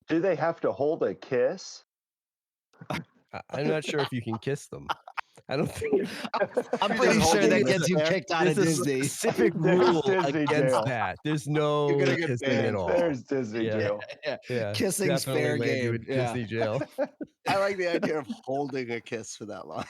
Do they have to hold a kiss? I'm not sure if you can kiss them. I don't think I'm pretty sure that holding gets you the- kicked out of there's a Disney. specific There's rule Disney against jail. that. There's You're no gonna get kissing banned. at all. There's Disney Yeah. jail. Yeah. Yeah, Kissing's definitely fair land you game. in Yeah. Disney jail. I like the idea of holding a kiss for that long.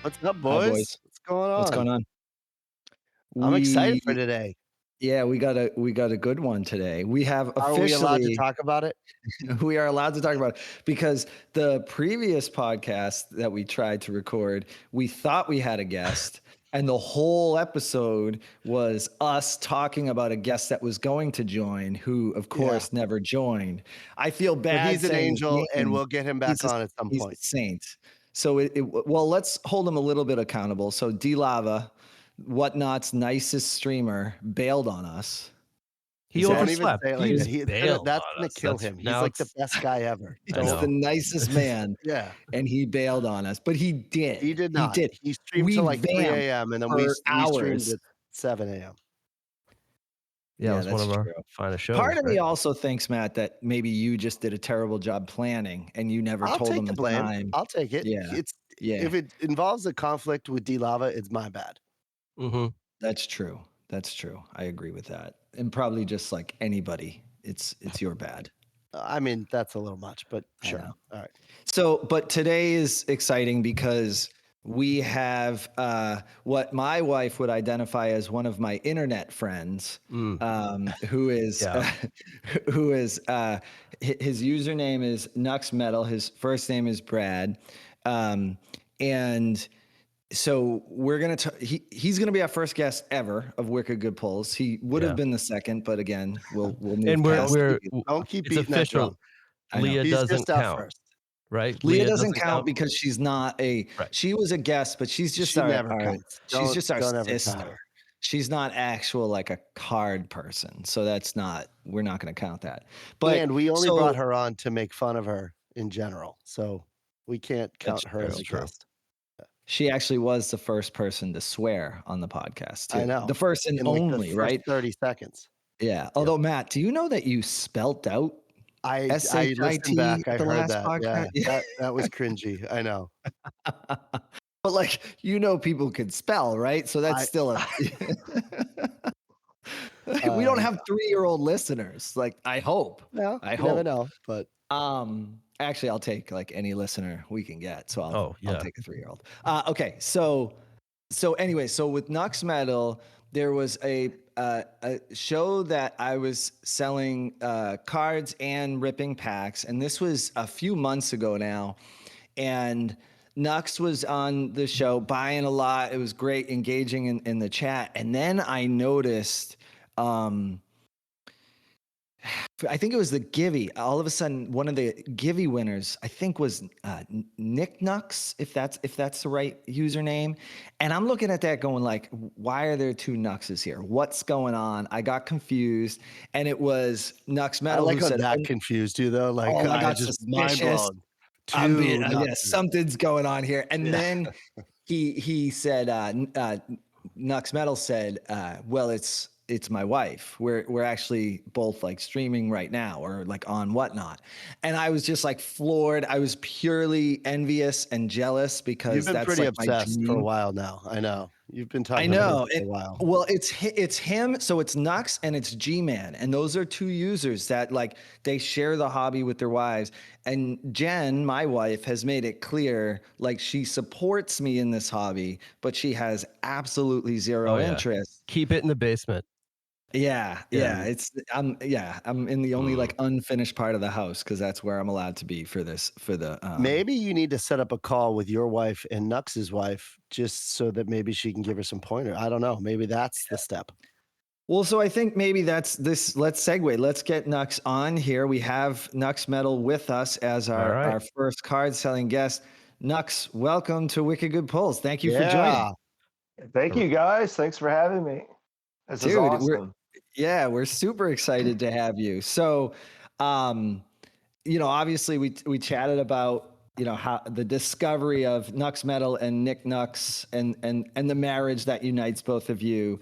What's up, boys? boys. What's going on? What's going on? I'm excited for today. Yeah, we got a good one today. We have Are officially we allowed to talk about it? we are allowed to talk about it because the previous podcast that we tried to record, we thought we had a guest, and the whole episode was us talking about a guest that was going to join, who of course never joined. I feel bad. But he's an saying angel, his and name. we'll get him back on at some He's point. a saint. So well, let's hold him a little bit accountable. So D Lava, Whatnot's nicest streamer, bailed on us. He Don't even overslept. say it like He that. just bailed That's on gonna us. kill That's- him. He's now like the it's- best guy ever. I He's know. the nicest man, Yeah, and he bailed on us. But he did. he did not. He did. He streamed We till like 3 vamped a.m. and then for we streamed hours. at 7 a.m. Yeah, it was one that's of our true. finest shows. Part of me right? also thinks, Matt, that maybe you just did a terrible job planning and you never I'll told take him the the blame. time. I'll take it. Yeah, It's yeah. if it involves a conflict with D Lava, it's my bad. Mhm. That's true. That's true. I agree with that. And probably just like anybody, it's your bad. I mean, that's a little much, but I sure. know. All right. So, but today is exciting because we have what my wife would identify as one of my internet friends, who is Yeah. who is his username is Nux Metal. His first name is Brad, and so we're gonna he's gonna be our first guest ever of Wicked Good Pulls. He would have Yeah. been the second, but again, we'll move And past it. Don't keep it's beating that official. drum. I know. Leah He's doesn't just out count, first. right? Leah doesn't count because she's not a. Right. She was a guest, but she's just She our. never our- counts. she's just our Don't ever count sister. her. She's not actual like a card person, so that's not. We're not going to count that. But And we only so- brought her on to make fun of her in general, so we can't count That's her as a true. guest. She actually was the first person to swear on the podcast. Too. I know. The first and In like only, the first right? 30 seconds. Yeah. Although Matt, do you know that you spelt out I SHIT listened back. I the heard last that. podcast? Yeah, that was cringy. I know. But like people can spell, right? So that's still a. We don't have 3-year-old listeners. Like I hope. No, I you never hope. know. But Actually, I'll take like any listener we can get. So I'll take a 3-year-old. Okay, so anyway, so with Nux Metal, there was a show that I was selling cards and ripping packs, and this was a few months ago now, and Nux was on the show buying a lot. It was great, engaging in the chat, and then I noticed. I think it was the Givey. All of a sudden, one of the Givey winners, I think, was Nick Nux, if that's the right username. And I'm looking at that, going like, why are there 2 Nuxes here? What's going on? I got confused, and it was Nux I Metal. like who how said, that confused you though. Like, oh my I God, just mind suspicious. blown. I'm being, Two yeah, Nuxes. something's going on here. And then he said, Nux Metal said, well, it's my wife. We're actually both like streaming right now or like on Whatnot. And I was just like floored. I was purely envious and jealous because You've been that's pretty like my obsessed for a dream. while now. I know. You've been I talking know. about it for a while. Well, it's him. So it's Nux and it's G-Man. And those are 2 users that like they share the hobby with their wives. And Jen, my wife, has made it clear like she supports me in this hobby, but she has absolutely zero interest. Keep it in the basement. Yeah. I'm in the only like unfinished part of the house because that's where I'm allowed to be for this. Maybe you need to set up a call with your wife and Nux's wife just so that maybe she can give her some pointer. I don't know. Maybe that's the step. Well, so I think maybe that's this. Let's segue. Let's get Nux on here. We have Nux Metal with us as our first card selling guest. Nux, welcome to Wicked Good Pulls. Thank you for joining. Thank you guys. Thanks for having me. This is Dude, awesome. we're super excited to have you. So, obviously we chatted about, how the discovery of Nux Metal and Nick Nux and the marriage that unites both of you.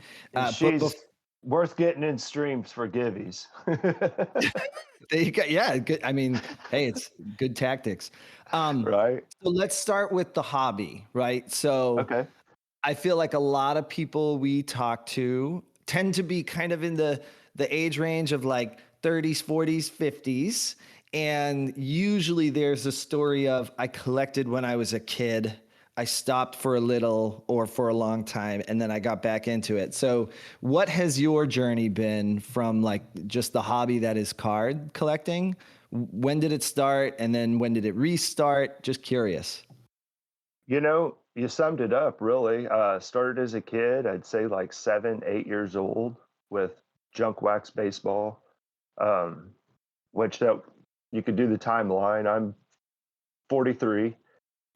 She's worth getting in streams for givvies. Good. I mean, hey, it's good tactics. Right. So let's start with the hobby, right? So Okay. I feel like a lot of people we talk to tend to be kind of in the age range of like 30s, 40s, 50s. And usually there's a story of I collected when I was a kid. I stopped for a little or for a long time, and then I got back into it. So what has your journey been from like just the hobby that is card collecting? When did it start? And then when did it restart? Just curious. You summed it up really. Started as a kid, I'd say like 7, 8 years old with junk wax baseball, um, which that you could do the timeline. I'm 43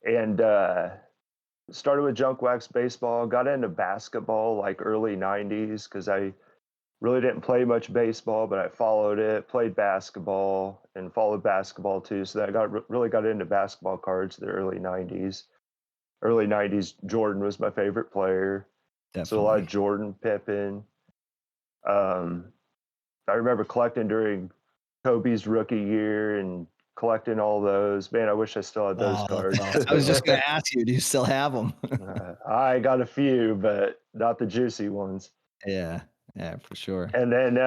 and started with junk wax baseball, got into basketball like early 90s because I really didn't play much baseball, but I followed it, played basketball and followed basketball too. So that I really got into basketball cards in the early 90s. Early 90s, Jordan was my favorite player. So a lot of Definitely. Jordan, Pippen. Um, I remember collecting during Kobe's rookie year and collecting all those. Man, I wish I still had those Oh, that's cards. awesome. I was just going to ask you, do you still have them? I got a few, but not the juicy ones. Yeah, for sure. And then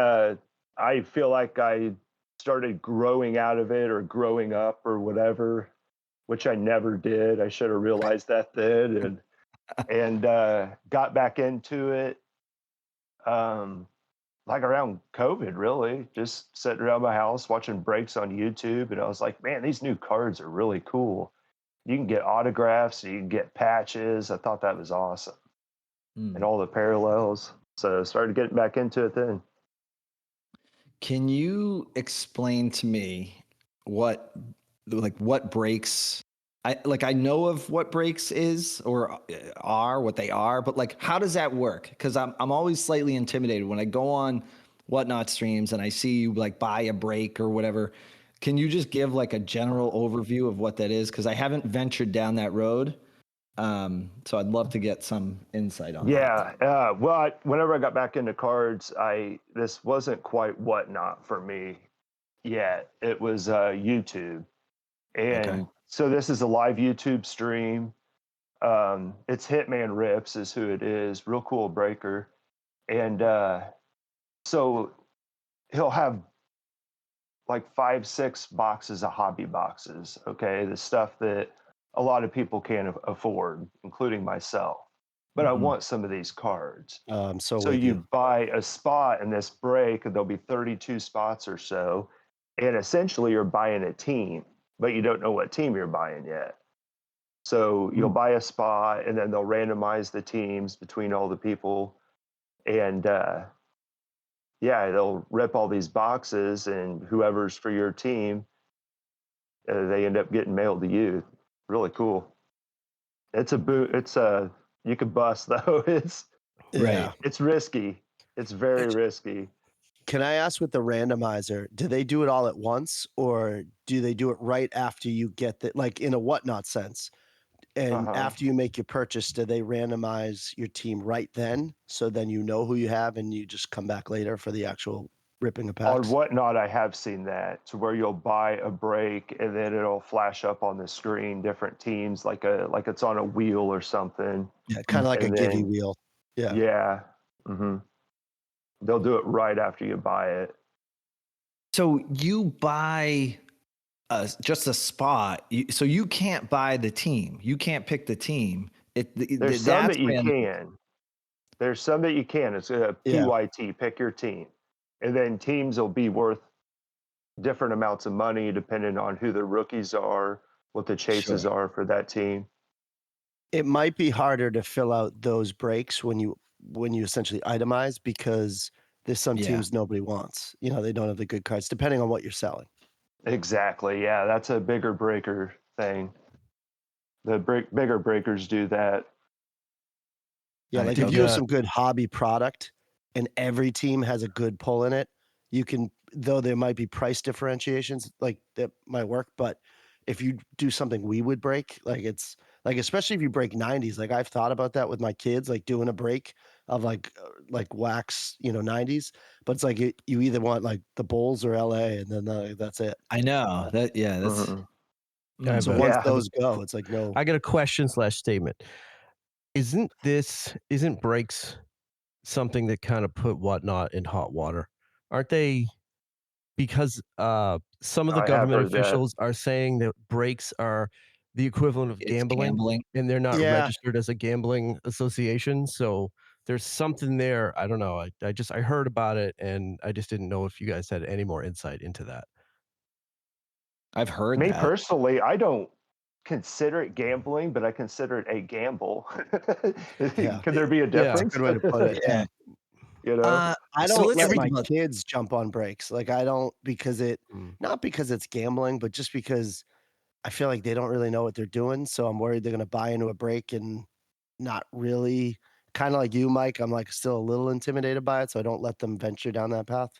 I feel like I started growing out of it or growing up or whatever, which I never did. I should have realized that then and got back into it like around COVID, really, just sitting around my house watching breaks on YouTube. And I was like, man, these new cards are really cool. You can get autographs, you can get patches. I thought that was awesome. And all the parallels. So I started getting back into it then. Can you explain to me what breaks? I know of what breaks is or are what they are, but like how does that work? Because I'm always slightly intimidated when I go on Whatnot streams and I see you like buy a break or whatever. Can you just give like a general overview of what that is? Because I haven't ventured down that road. So I'd love to get some insight on that. Yeah. Well, whenever I got back into cards, this wasn't quite Whatnot for me yet. It was YouTube. Okay. And so this is a live YouTube stream. It's Hitman Rips is who it is. Real cool breaker. And so he'll have like 5, 6 boxes of hobby boxes. Okay. The stuff that a lot of people can't afford, including myself. But I want some of these cards. So you buy a spot in this break, and there'll be 32 spots or so. And essentially you're buying a team, but you don't know what team you're buying yet. So you'll buy a spot, and then they'll randomize the teams between all the people. And they'll rip all these boxes, and whoever's for your team, they end up getting mailed to you. Really cool. It's a boot. You could bust though. It's risky. It's very risky. Can I ask with the randomizer, do they do it all at once or do they do it right after you get like in a Whatnot sense? And after you make your purchase, do they randomize your team right then? So then you know who you have and you just come back later for the actual ripping of packs? On Whatnot, I have seen that, to where you'll buy a break and then it'll flash up on the screen different teams, like it's on a wheel or something. Yeah, kind of like a givey wheel. Yeah. Yeah. They'll do it right after you buy it. So you buy just a spot, so you can't buy the team. You can't pick the team. There's some that you can. There's some that you can. It's a PYT, pick your team. And then teams will be worth different amounts of money depending on who the rookies are, what the chases are for that team. It might be harder to fill out those breaks when you essentially itemize because there's some teams nobody wants. They don't have the good cards, depending on what you're selling. Exactly. Yeah, that's a bigger breaker thing. The bigger breakers do that. Yeah, like if you have some good hobby product and every team has a good pull in it, you can, though there might be price differentiations like that might work, but if you do something we would break, like it's like, especially if you break 90s, like I've thought about that with my kids, like doing a break of like wax, 90s, but it's like you either want like the Bulls or LA, and then that's it. I know that. Yeah, that's. Mhm. So but once Yeah. those go, it's like no. I got a question/statement. Isn't breaks something that kind of put Whatnot in hot water? Aren't they? Because some of the I have government heard that. officials are saying that breaks are the equivalent of It's gambling, gambling. and they're not Yeah, registered as a gambling association. So there's something there. I don't know. I heard about it, and I just didn't know if you guys had any more insight into that. I've heard Me that. personally, I don't consider it gambling, but I consider it a gamble. yeah. Can there be a Yeah. That's a difference? good way to put it. Yeah. You know? I So don't let's let think my about. kids jump on breaks. Like I don't because Mm. not because it's gambling, but just because I feel like they don't really know what they're doing. So I'm worried they're gonna buy into a break and not really, kind of like you, Mike. I'm like still a little intimidated by it, so I don't let them venture down that path.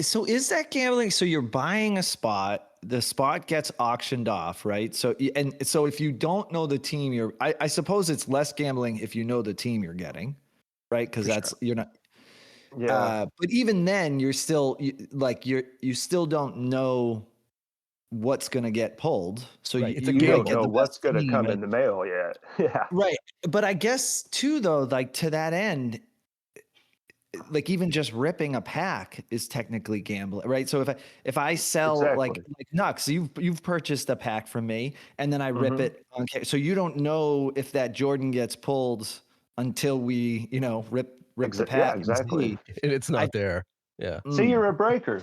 So is that gambling? So you're buying a spot, the spot gets auctioned off, right? So and so if you don't know the team, I suppose it's less gambling if you know the team you're getting, right? Because For that's sure. you're not. Yeah. But even then, you're still you still don't know what's going to get pulled. So Right. It's a you You might don't get gamble. know the best what's gonna team, come in the mail yet. Yeah. right? But I guess too, though, like to that end, like even just ripping a pack is technically gambling, right? So if I sell Exactly. like Nux, you've purchased a pack from me, and then I rip Mhm. it. Okay, so you don't know if that Jordan gets pulled until we rip the Yeah, pack and exactly. see. And it's I not there. Yeah. See, mm, you're a breaker.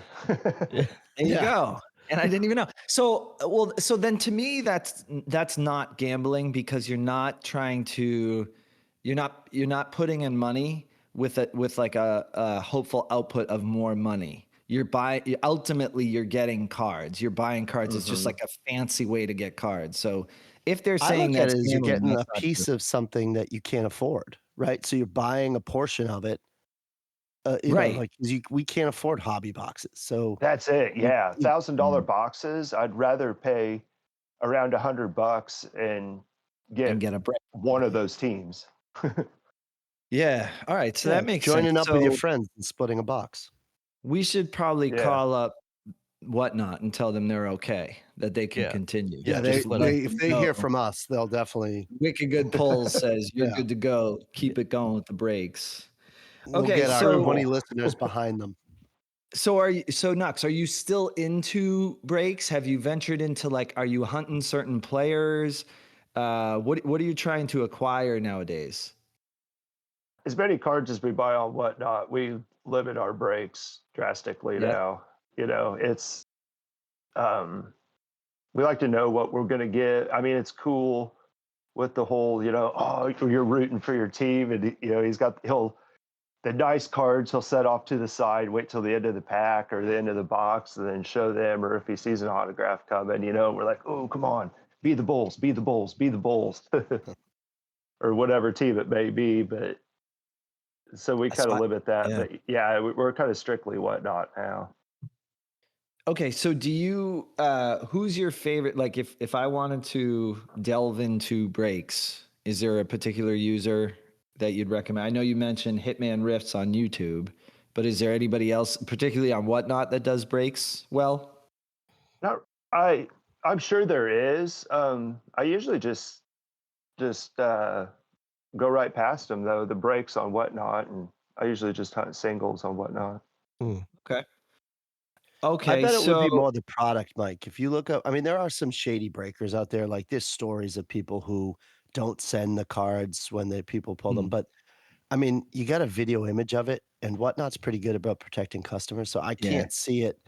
Yeah. there you Yeah. go. And I didn't even know. So well, so then to me that's not gambling because you're not putting in money with like a hopeful output of more money. Ultimately you're getting cards. You're buying cards. It's just Mhm. like a fancy way to get cards. So if they're I saying look at that's it as you're gambling, getting that's a not true. piece of something that you can't afford, right? So you're buying a portion of it. Right. Like we can't afford hobby boxes. So That's it. you, Yeah. you $1,000 boxes, I'd rather pay around $100 and And get get a break. one of those teams. Yeah. All right. So yeah, that makes sense. joining up with your So friends and splitting a box. we should probably Yeah. call up Whatnot and tell them they're okay, that they can Yeah. continue. Yeah, Yeah, just Just let let them. if them they know. hear from us, they'll definitely Wicked Good Pulls says you're yeah. good to go. Keep Yeah. it going with the breaks. We'll Okay, get our so 20 Approval. listeners behind them. so Nux, are you still into breaks? Have you ventured into like are you hunting certain players? What are you trying to acquire nowadays? As many cards as we buy on Whatnot, we limit our breaks drastically Yep. now. It's um we like to know what we're gonna get. I mean, it's cool with the whole, oh, you're rooting for your team, and he'll the nice cards he'll set off to the side, wait till the end of the pack or the end of the box, and then show them. Or if he sees an autograph coming, we're like, oh, come on, be the Bulls, be the Bulls, be the Bulls, or whatever team it may be. But so we That's kind of why. limit that. Yeah. But yeah, we're kind of strictly Whatnot now. Okay, so do you who's your favorite like if I wanted to delve into breaks, is there a particular user that you'd recommend? I know you mentioned Hitman Rifts on YouTube, but is there anybody else particularly on Whatnot that does breaks well? Not, I'm sure there is. I usually just go right past them though. The breaks on Whatnot, and I usually just hunt singles on Whatnot. Mm. Okay. I Okay, bet it would so be more the product, Mike. If you look up, I mean, there are some shady breakers out there. Like there's stories of people who don't send the cards when the people pull them. hmm, But I mean, you got a video image of it, and Whatnot's pretty good about protecting customers. So I yeah, can't see it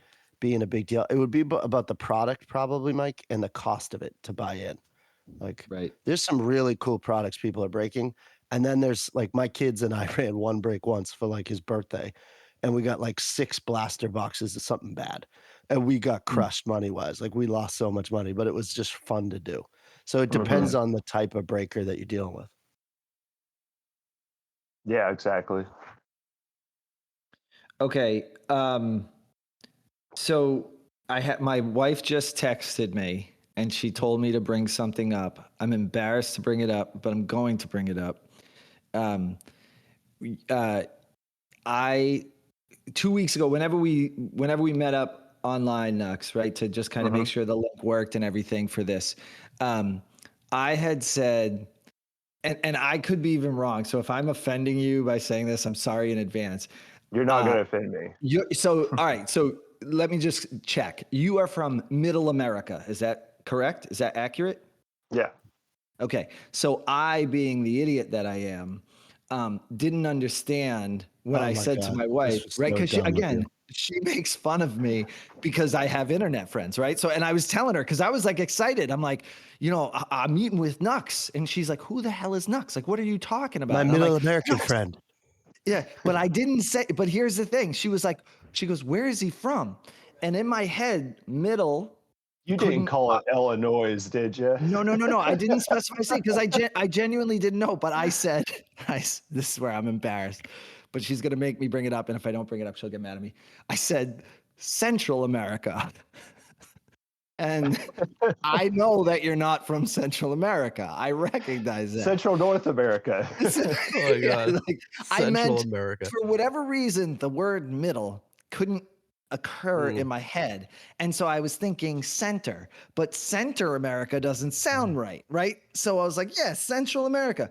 being a big deal. It would be about the product, probably, Mike, and the cost of it to buy in. Like, right. there's some really cool products people are breaking. And then there's like my kids and I ran one break once for like his birthday, and we got like 6 blaster boxes of something bad. And we got Mm, crushed money wise. Like, we lost so much money, but it was just fun to do. So it Hmm. yeah. depends on the type of breaker that you're dealing with. Yeah, exactly. Okay. So my wife just texted me and she told me to bring something up. I'm embarrassed to bring it up, but I'm going to bring it up. I 2 weeks ago, whenever we met up online, Nux, right, to just kind of make sure the link worked and everything for this, I had said, and I could be even wrong. So if I'm offending you by saying this, I'm sorry in advance. You're not going to offend me. All right. So let me just check. You are from Middle America. Is that correct? Is that accurate? Yeah. Okay. So I, being the idiot that I am, didn't understand what I said to my wife, right? Because she makes fun of me because I have internet friends, right? So, and I was telling her, because I was like excited. I'm like, I'm meeting with Nux. And she's like, who the hell is Nux? Like, what are you talking about? My Middle American friend. Yeah, but I didn't say, but here's the thing. She goes, where is he from? And in my head, middle. You didn't call it Illinois, did you? No. I didn't specify state because I genuinely didn't know. But I said, this is where I'm embarrassed. But she's gonna make me bring it up, and if I don't bring it up, she'll get mad at me. I said Central America, and I know that you're not from Central America. I recognize that. Central North America. Oh my God. I meant America. For whatever reason, the word middle couldn't occur in my head. And so I was thinking center, but Center America doesn't sound right? So I was like, yeah, Central America.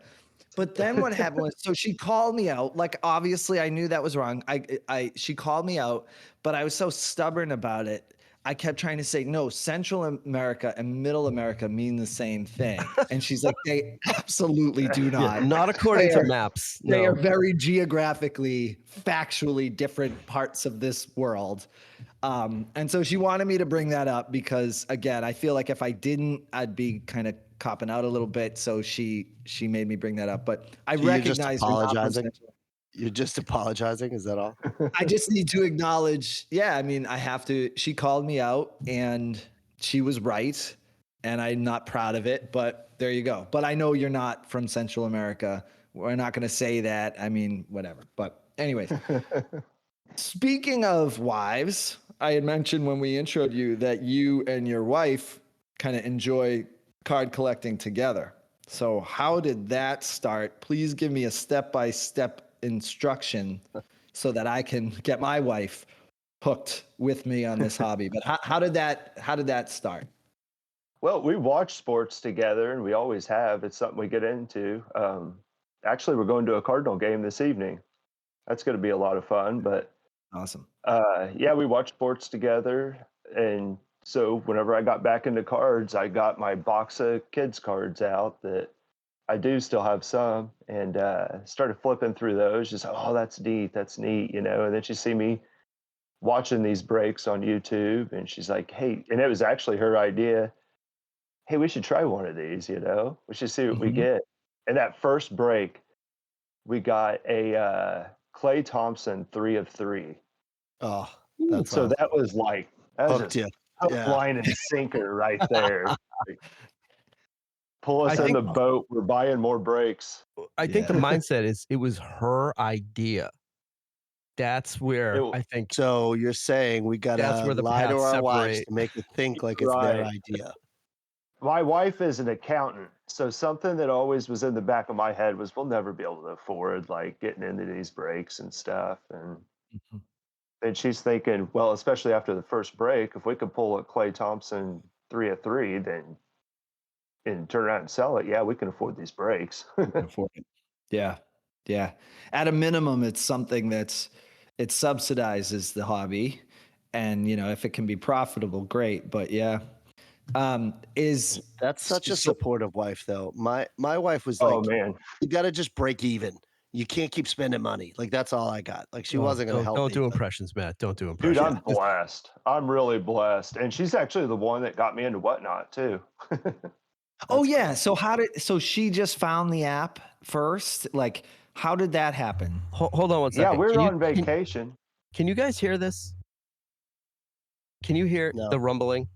But then what happened was, so she called me out. Like, obviously I knew that was wrong. She called me out, but I was so stubborn about it. I kept trying to say, no, Central America and Middle America mean the same thing. And she's like, they absolutely do not. Yeah, not according to maps. They are very geographically, factually different parts of this world. And so she wanted me to bring that up because, again, I feel like if I didn't, I'd be kind of copping out a little bit. So she made me bring that up. But I recognize you're just apologizing. Is that all? I just need to acknowledge. Yeah, I mean, I have to. She called me out, and she was right, and I'm not proud of it. But there you go. But I know you're not from Central America. We're not going to say that. I mean, whatever. But anyways, speaking of wives, I had mentioned when we introed you that you and your wife kind of enjoy card collecting together. So how did that start? Please give me a step-by-step instruction so that I can get my wife hooked with me on this hobby. But how did that start? Well, we watch sports together, and we always have. It's something we get into. Actually, we're going to a Cardinal game this evening. That's going to be a lot of fun. But awesome. Yeah, we watch sports together, and so whenever I got back into cards, I got my box of kids cards out that I do still have some, and started flipping through those. Just, oh, that's neat, And then she see me watching these breaks on YouTube, and she's like, hey, and it was actually her idea. Hey, we should try one of these. We should see what we get. And that first break, we got a Klay Thompson 3 of 3. Oh, that's so awesome. That was like hook, line, and sinker right there. Pull us in the boat. We're buying more breaks. I think the mindset is it was her idea. That's where I think. So you're saying we got to lie to our wives to make it think like it's their idea. My wife is an accountant. So something that always was in the back of my head was we'll never be able to afford like getting into these breaks and stuff. And she's thinking, well, especially after the first break, if we could pull a Klay Thompson 3 of 3, then and turn around and sell it, yeah, we can afford these breaks. Afford it. Yeah. At a minimum, it's something it subsidizes the hobby, and if it can be profitable, great. But yeah, that's such a supportive wife, though. My wife was like, "Oh man, you got to just break even. You can't keep spending money. Like that's all I got. Like she wasn't going to help. Don't do impressions, Matt. Don't do impressions. Dude, I'm blessed. I'm really blessed, and she's actually the one that got me into Whatnot too. Oh yeah. So so she just found the app first? Like, how did that happen? Hold on one second. Yeah, we're on vacation. Can you guys hear this? Can you hear the rumbling?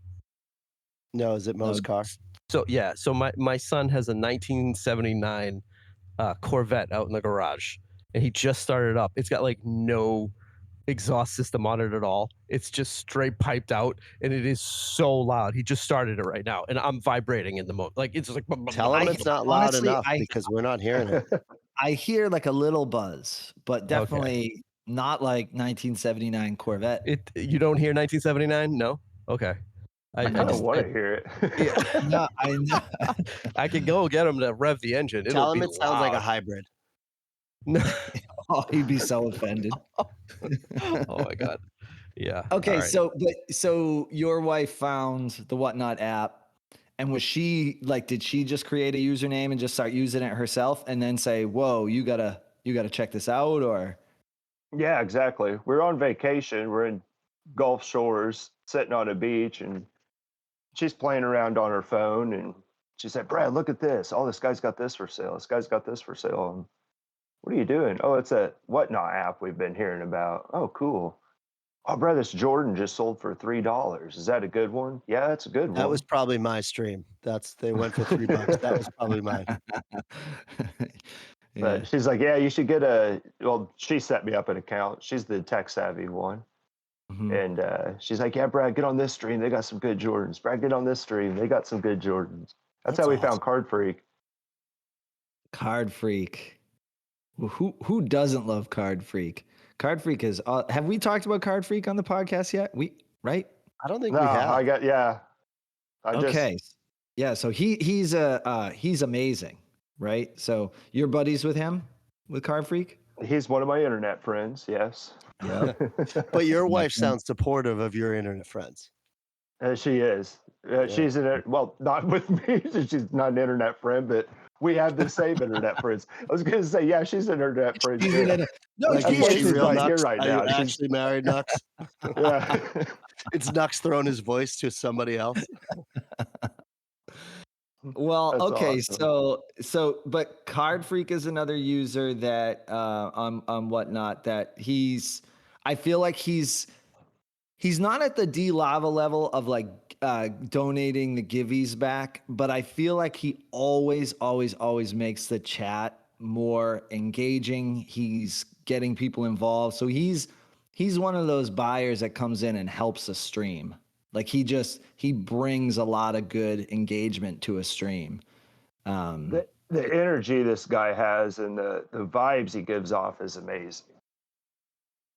No, is it Mo's car? So yeah. So my son has a 1979 Corvette out in the garage, and he just started up. It's got like no exhaust system on it at all. It's just straight piped out, and it is so loud. He just started it right now, and I'm vibrating in the moment. Like it's just like tell him it's not loud enough because we're not hearing it. I hear like a little buzz, but definitely not like 1979 Corvette. You don't hear 1979? No? Okay. I kind of want to hear it. Yeah. No, I know. I could go get him to rev the engine. Tell him it sounds like a hybrid. Oh, he'd be so offended. Oh my God. Yeah. Okay, right. so your wife found the Whatnot app, and was she like, did she just create a username and just start using it herself, and then say, "Whoa, you gotta check this out"? Or yeah, exactly. We're on vacation. We're in Gulf Shores, sitting on a beach, and she's playing around on her phone, and she said, "Brad, look at this. Oh, this guy's got this for sale. This guy's got this for sale." And, what are you doing? Oh, it's a Whatnot app we've been hearing about. Oh, cool. Oh, Brad, this Jordan just sold for $3. Is that a good one? Yeah, that's a good one. That was probably my stream. They went for $3. That was probably mine. But she's like, yeah, you should get she set me up an account. She's the tech savvy one. Mm-hmm. And she's like, yeah, Brad, get on this stream. They got some good Jordans. Brad, get on this stream. They got some good Jordans. That's how we found Card Freak. Card Freak. Well, who doesn't love Card Freak? Card Freak is. Have we talked about Card Freak on the podcast yet? Right? I don't think we have. Yeah. So he's amazing, right? So you're buddies with him, with Card Freak? He's one of my internet friends. Yes. Yeah. But your wife sounds supportive of your internet friends. She is. She's not with me. She's not an internet friend, but we have the same internet friends. I was going to say, yeah, she's an internet friend. No, she's real like Nux. Here right now. Are you actually married, Nux? Yeah. It's Nux throwing his voice to somebody else. Well, That's okay, awesome. but Card Freak is another user that on Whatnot that I feel like he's not at the D Lava level of like donating the givvies back, but I feel like he always makes the chat more engaging. He's getting people involved. So he's one of those buyers that comes in and helps a stream. Like he brings a lot of good engagement to a stream. The energy this guy has and the vibes he gives off is amazing.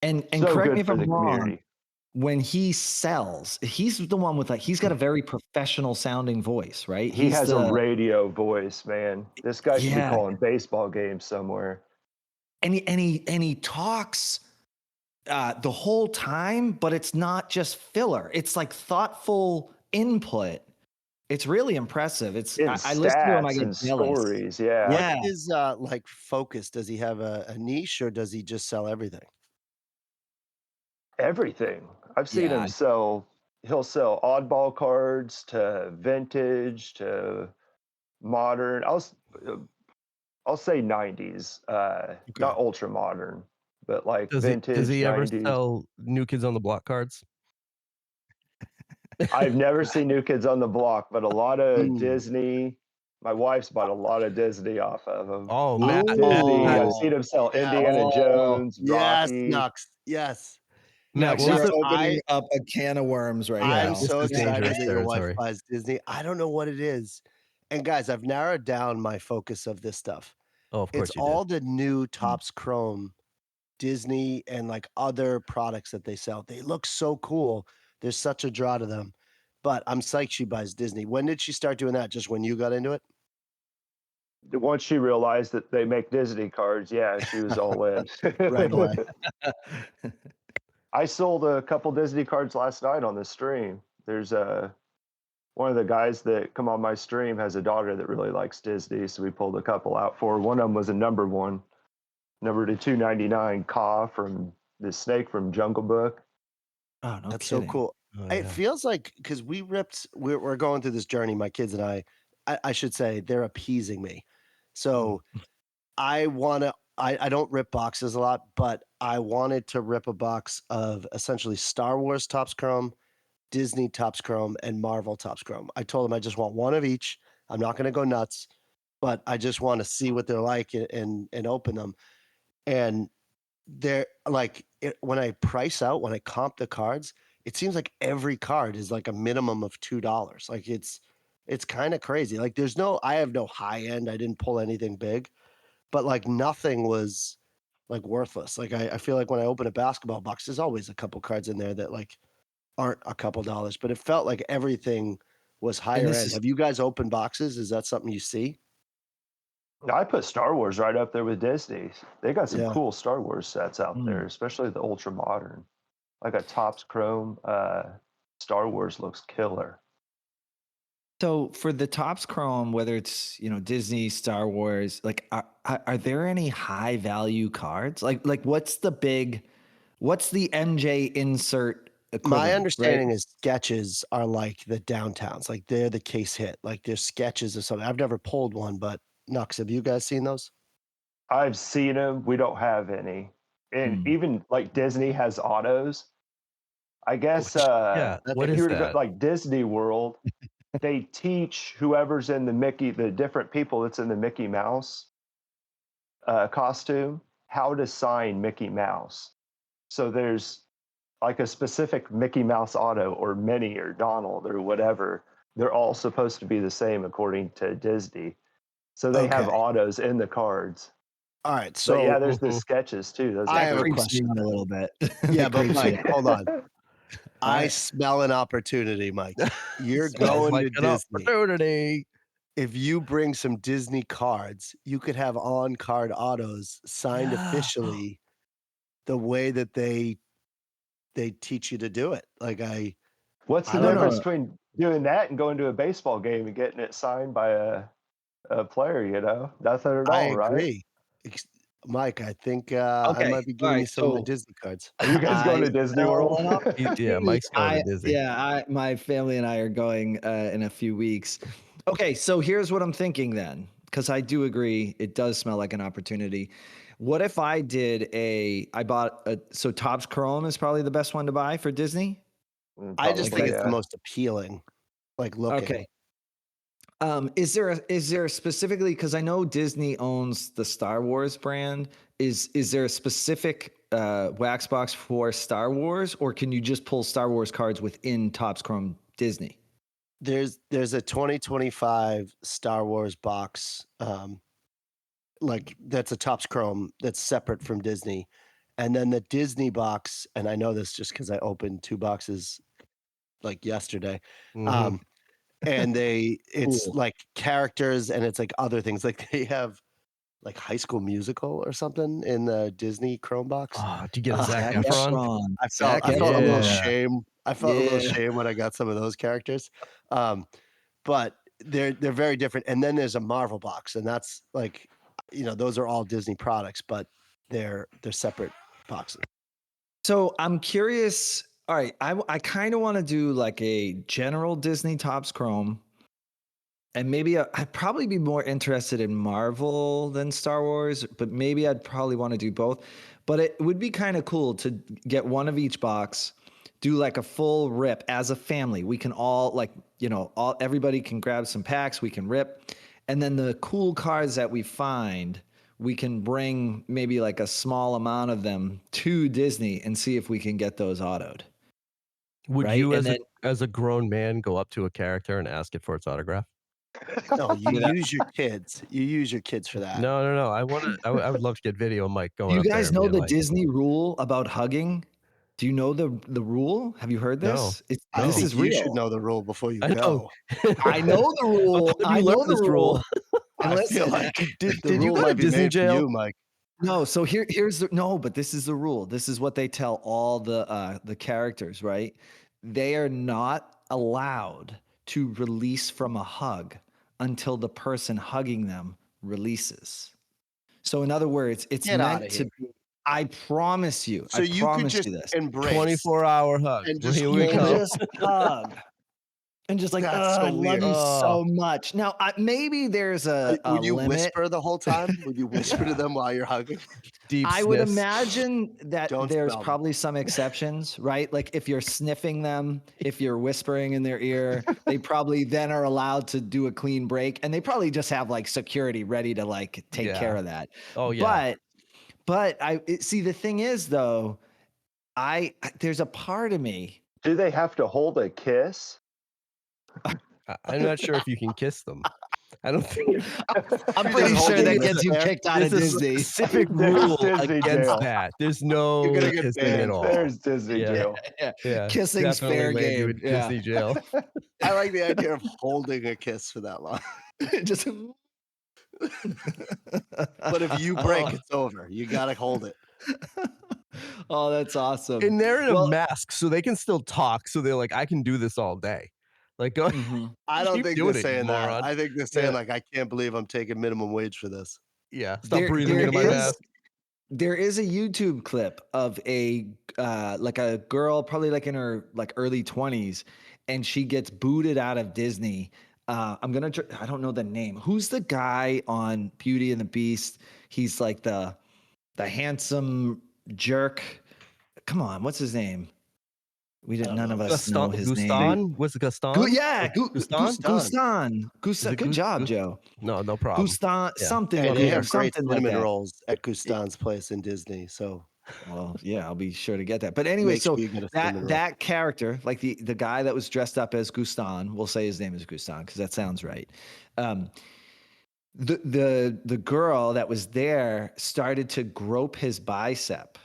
And so correct me if I'm wrong. When he sells, he's the one with he's got a very professional sounding voice, right? He has a radio voice, man. This guy should be calling baseball games somewhere. And he talks the whole time, but it's not just filler. It's like thoughtful input. It's really impressive. I listen to him, I get stories. Yeah. What is like focus? Does he have a niche, or does he just sell everything? Everything. I've seen him sell. He'll sell oddball cards to vintage to modern. I'll say 90s, not ultra modern, but like vintage. Does he 90s. ever sell New Kids on the Block cards? I've never seen New Kids on the Block, but a lot of Disney. My wife's bought a lot of Disney off of him. Oh, man. Disney. I've seen him sell Indiana Jones, Rocky. Nux. Yes. Max, you're opening up a can of worms right now. I'm so excited that your wife buys Disney. I don't know what it is. And guys, I've narrowed down my focus of this stuff. Oh, of course it's all the new Topps Chrome Disney and like other products that they sell. They look so cool. There's such a draw to them. But I'm psyched she buys Disney. When did she start doing that? Just when you got into it? Once she realized that they make Disney cards, she was all in. Right away. I sold a couple Disney cards last night on the stream. There's one of the guys that come on my stream has a daughter that really likes Disney, so we pulled a couple out for her. One of them was a number one, number to 299 Ka from the snake from Jungle Book. Oh, no, that's kidding. So cool. Oh, it feels like because we're going through this journey, my kids and I should say they're appeasing me. So I don't rip boxes a lot, but I wanted to rip a box of essentially Star Wars Topps Chrome, Disney Topps Chrome, and Marvel Topps Chrome. I told them I just want one of each. I'm not going to go nuts, but I just want to see what they're like and open them. and they're like when I comp the cards, it seems like every card is like a minimum of $2. Like it's kind of crazy. Like I have no high end. I didn't pull anything big, but like nothing was like worthless. Like I feel like when I open a basketball box, there's always a couple cards in there that like aren't a couple dollars, but it felt like everything was higher end. Have you guys opened boxes? Is that something you see? I put Star Wars right up there with Disney. They got some cool Star Wars sets out there, especially the ultra modern. Like a Topps Chrome Star Wars looks killer. So for the Topps Chrome, whether it's Disney, Star Wars, like are there any high value cards? Like what's the MJ insert equivalent? My understanding right? is sketches are like the downtowns, like they're the case hit. Like there's sketches or something. I've never pulled one, but Nux, have you guys seen those? I've seen them. We don't have any. And even like Disney has autos. I guess what if is you were to that? go like Disney World, they teach whoever's in the different people that's in the Mickey Mouse costume, how to sign Mickey Mouse. So there's like a specific Mickey Mouse auto or Minnie or Donald or whatever. They're all supposed to be the same according to Disney. So they have autos in the cards. All right. So but yeah, there's the sketches too. Those I have a question a little bit. Yeah, but Mike, hold on. I smell an opportunity, Mike. You're going like to Disney. Opportunity. If you bring some Disney cards, you could have on-card autos signed officially the way that they teach you to do it. Like what's the difference between doing that and going to a baseball game and getting it signed by a player? Nothing at all, I right? agree. Mike, I think I might be giving you some of my Disney cards. Are you guys going to Disney World? Yeah, Mike's going to Disney. Yeah, my family and I are going in a few weeks. Okay, so here's what I'm thinking then, because I do agree it does smell like an opportunity. What if I so Topps Chrome is probably the best one to buy for Disney? I just think it's the most appealing, like looking. Okay. Is there specifically, because I know Disney owns the Star Wars brand, is there a specific wax box for Star Wars, or can you just pull Star Wars cards within Topps Chrome Disney? There's a 2025 Star Wars box, like that's a Topps Chrome that's separate from Disney, and then the Disney box, and I know this just because I opened 2 boxes like yesterday. And it's like characters and it's like other things. Like they have like High School Musical or something in the Disney Chrome box. Oh, did you get a Zac Efron? I felt a little shame. I felt a little shame when I got some of those characters. But they're very different. And then there's a Marvel box, and that's like, those are all Disney products, but they're separate boxes. So I'm curious. All right, I kind of want to do like a general Disney Topps Chrome, and maybe I'd probably be more interested in Marvel than Star Wars, but maybe I'd probably want to do both. But it would be kind of cool to get one of each box, do like a full rip as a family. We can all everybody can grab some packs, we can rip, and then the cool cards that we find, we can bring maybe like a small amount of them to Disney and see if we can get those autoed. Would you, as a grown man, go up to a character and ask it for its autograph? No, you use your kids. You use your kids for that. No. I would love to get video of Mike going. Do you up guys there know the Disney rule about hugging? Do you know the rule? Have you heard this? No. This is real. You should know the rule before you go. I know the rule. I know the rule. I feel like did you go to Disney jail, you, Mike? No, so here's but this is the rule. This is what they tell all the characters, right? They are not allowed to release from a hug until the person hugging them releases. So in other words, it's meant to be. I promise you. So you could just embrace 24-hour hug. And just hug. And just like, I love you so much. Now, maybe there's a would you limit. whisper the whole time? Would you whisper to them while you're hugging? I would imagine that there's probably some exceptions, right? Like if you're sniffing them, if you're whispering in their ear, they probably then are allowed to do a clean break, and they probably just have like security ready to like take care of that. Oh yeah. But see, the thing is though, there's a part of me. Do they have to hold a kiss? I'm not sure if you can kiss them. I don't think. I'm pretty sure that gets you kicked out of There's Disney. a specific There's rule Disney against jail. that. There's no You're gonna get kissing banned. at all. There's Disney Yeah. jail. Yeah, Kissing's definitely fair land you game. in Disney jail. I like the idea of holding a kiss for that long. Just. But if you break, it's over. You gotta hold it. Oh, that's awesome. And they're in a mask, so they can still talk. So they're like, I can do this all day. Like, go. I don't Keep think doing they're it, saying that. moron. I think they're saying like, I can't believe I'm taking minimum wage for this. Yeah, stop breathing into my mask. There is a YouTube clip of a like a girl, probably like in her like early 20s, and she gets booted out of Disney. I don't know the name. Who's the guy on Beauty and the Beast? He's like the handsome jerk. Come on, what's his name? None of us know his name. Was it Gaston? Yeah, Gaston. Good job, Joe. No problem. Gaston, something. Hey, they have great something like cinnamon that. rolls at Gustan's place in Disney. So, well, yeah, I'll be sure to get that. But anyway, so that character, like the guy that was dressed up as Gaston, we'll say his name is Gaston because that sounds right. The girl that was there started to grope his bicep,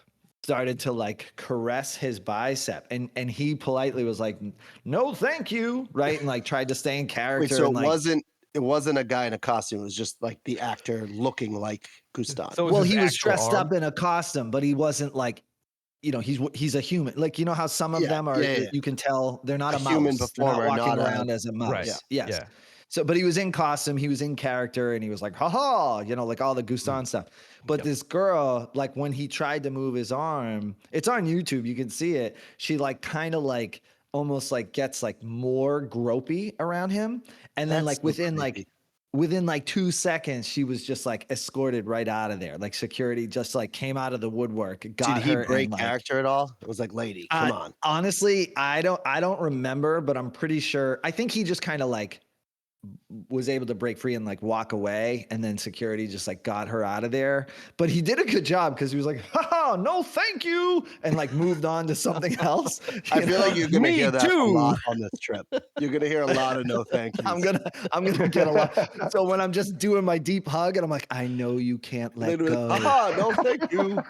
started to like caress his bicep, and he politely was like, "No, thank you," right, and like tried to stay in character. Wait, so and, it wasn't a guy in a costume. It was just like the actor looking like Gaston. So well, he was dressed up in a costume, but he wasn't like, he's a human. Like, you know how some of them are, you can tell they're not a mouse. Human performer, they're not walking around as a mouse. Right. Yes. Yeah. So, but he was in costume, he was in character, and he was like, ha ha, like all the Gaston stuff. But this girl, like when he tried to move his arm, it's on YouTube, you can see it. She like kind of like almost like gets like more gropey around him. And then like within 2 seconds, she was just like escorted right out of there. Like security just like came out of the woodwork. Did he break character at all? It was like, lady, come on. Honestly, I don't remember, but I'm pretty sure. I think he just kind of like was able to break free and like walk away, and then security just like got her out of there. But he did a good job because he was like, haha, no thank you, and like moved on to something else. I feel like you're gonna hear that a lot on this trip. You're gonna hear a lot of no thank yous. I'm gonna get a lot. So when I'm just doing my deep hug and I'm like, I know you can't let go. Haha, no thank you.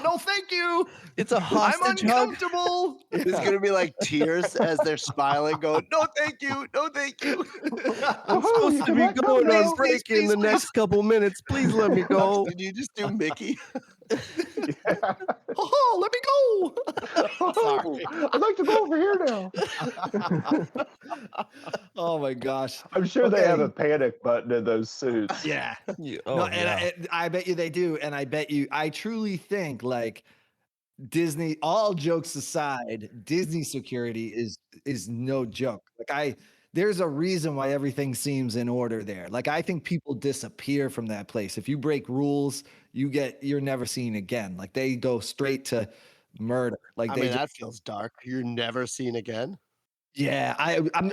No thank you. It's a hostage hug. I'm uncomfortable. There's gonna be like tears as they're smiling, going, no thank you, no thank you. I'm supposed to be going on break in the next couple minutes. Please let me go. Did you just do Mickey? Oh, let me go. Sorry. I'd like to go over here now. Oh my gosh. I'm sure they have a panic button in those suits. Yeah. Oh, I bet you they do. And I truly think like Disney, all jokes aside, Disney security is no joke. Like there's a reason why everything seems in order there. Like I think people disappear from that place. If you break rules, you're never seen again. Like they go straight to murder. Like that feels dark. You're never seen again. Yeah,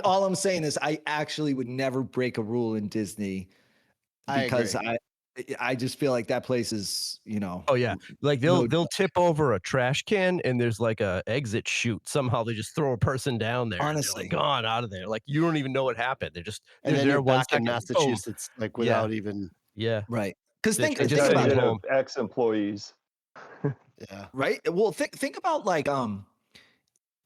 all I'm saying is I actually would never break a rule in Disney because I just feel like that place is, Oh yeah, like they'll tip over a trash can and there's like a exit chute. Somehow they just throw a person down there. Honestly, and gone out of there. Like you don't even know what happened. They're then there back in Massachusetts, like without even right. Because think about it. Ex-employees. Yeah. Right. Well, think about like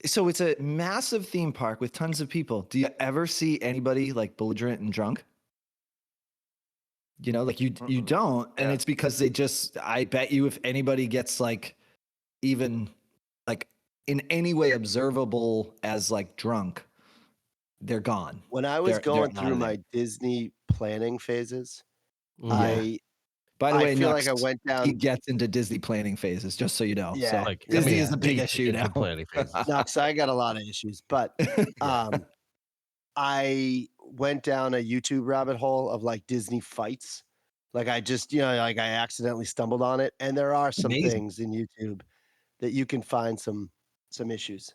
so it's a massive theme park with tons of people. Do you ever see anybody like belligerent and drunk? Like you don't, and it's because I bet you if anybody gets like even like in any way observable as like drunk, they're gone. When I was going through my Disney planning phases, By the way, I feel like I went down. He gets into Disney planning phases, just so you know. Yeah, so Disney is a big issue now. Planning phases. No, because I got a lot of issues, but I went down a YouTube rabbit hole of like Disney fights. Like I just, like I accidentally stumbled on it, and there are some things in YouTube that you can find some issues.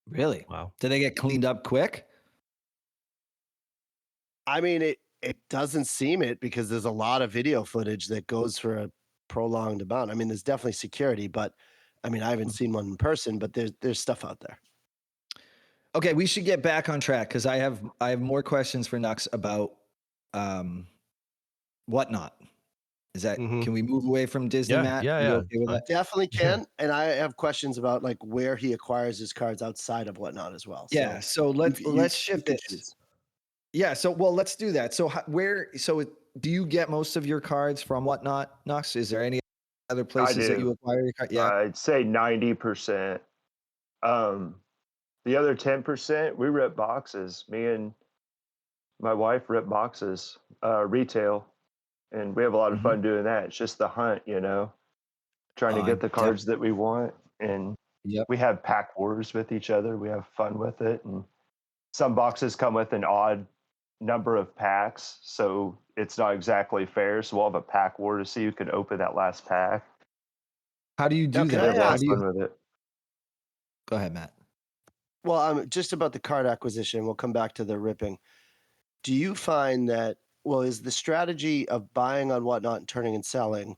Really? Wow. Did they get cleaned up quick? I mean, It doesn't seem it because there's a lot of video footage that goes for a prolonged amount. I mean, there's definitely security, but I mean, I haven't seen one in person, but there's stuff out there. Okay, we should get back on track because I have more questions for Nux about Whatnot. Is that can we move away from Disney, Matt? Yeah, you okay with that? Definitely can. And I have questions about like where he acquires his cards outside of Whatnot as well. Yeah, so let's shift this. Yeah, so well, let's do that. So do you get most of your cards from Whatnot, Nux? Is there any other places that you acquire your cards? Yeah, I'd say 90%. The other 10%, we rip boxes. Me and my wife rip boxes, retail, and we have a lot of fun doing that. It's just the hunt, trying to get the cards that we want. And we have pack wars with each other. We have fun with it. And some boxes come with an odd number of packs, so it's not exactly fair. So we'll have a pack war to see who can open that last pack. How do you do that? How do you fun with it? Go ahead, Matt. Well, just about the card acquisition, we'll come back to the ripping. Do you find that, well, is the strategy of buying on Whatnot and turning and selling,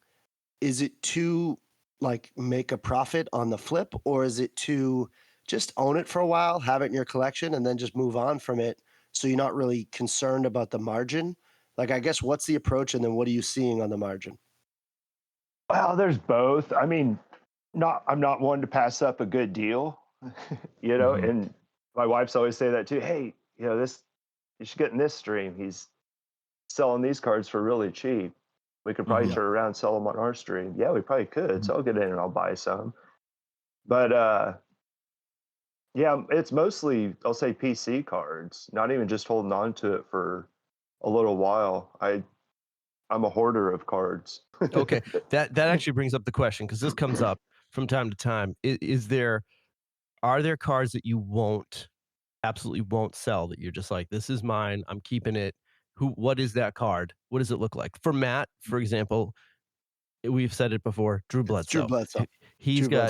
is it to like make a profit on the flip, or is it to just own it for a while, have it in your collection, and then just move on from it so you're not really concerned about the margin? Like, I guess, what's the approach, and then what are you seeing on the margin? Well, there's both. I mean, I'm not one to pass up a good deal, and my wife's always say that too. Hey, this, you should get in this stream. He's selling these cards for really cheap. We could probably turn around and sell them on our stream. Yeah, we probably could. So I'll get in and I'll buy some. But yeah, it's mostly, I'll say, PC cards, not even just holding on to it for a little while. I'm a hoarder of cards. Okay, that actually brings up the question, because this comes up from time to time. Are there cards that you absolutely won't sell, that you're just like, this is mine, I'm keeping it? What is that card? What does it look like? For Matt, for example, we've said it before, Drew Bledsoe. Drew Bledsoe.